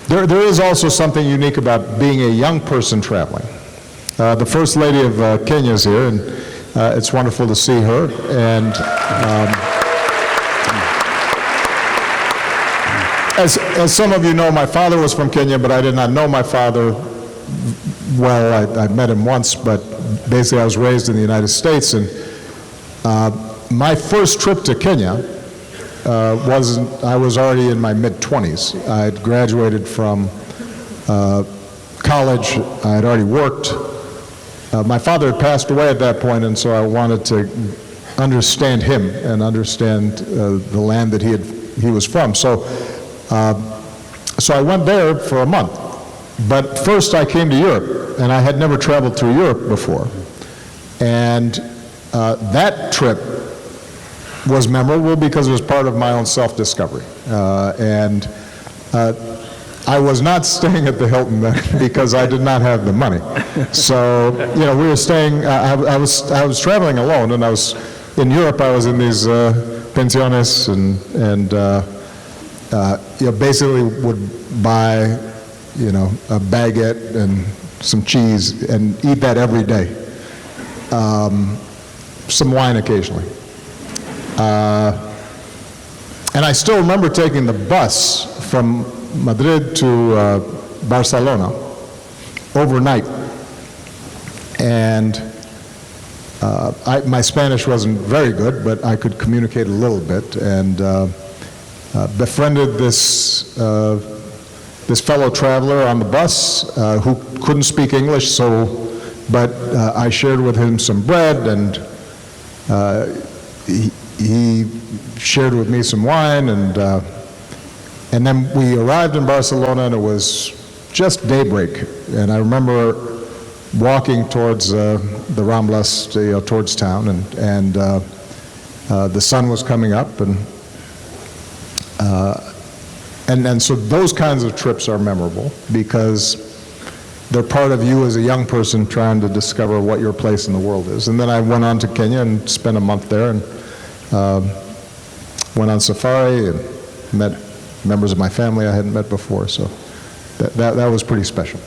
There is also something unique about being a young person traveling. The First Lady of Kenya is here, and it's wonderful to see her. And as some of you know, my father was from Kenya, but I did not know my father well. I met him once, but basically I was raised in the United States. And my first trip to Kenya I was already in my mid-20s. I had graduated from college. I had already worked. My father had passed away at that point, and so I wanted to understand him and understand the land that he was from. So I went there for a month. But first I came to Europe, and I had never traveled through Europe before. And that trip was memorable because it was part of my own self-discovery. I was not staying at the Hilton then because I did not have the money. So, you know, we were staying, I was traveling alone, and I was, in Europe I was in these pensiones and you know, basically would buy, you know, a baguette and some cheese and eat that every day. Some wine occasionally. And I still remember taking the bus from Madrid to Barcelona overnight. And my Spanish wasn't very good, but I could communicate a little bit, and befriended this fellow traveler on the bus who couldn't speak English, but I shared with him some bread, and he shared with me some wine, and then we arrived in Barcelona, and it was just daybreak. And I remember walking towards the Ramblas, you know, towards town, and the sun was coming up, and so those kinds of trips are memorable because they're part of you as a young person trying to discover what your place in the world is. And then I went on to Kenya and spent a month there, and went on safari and met members of my family I hadn't met before, so that was pretty special.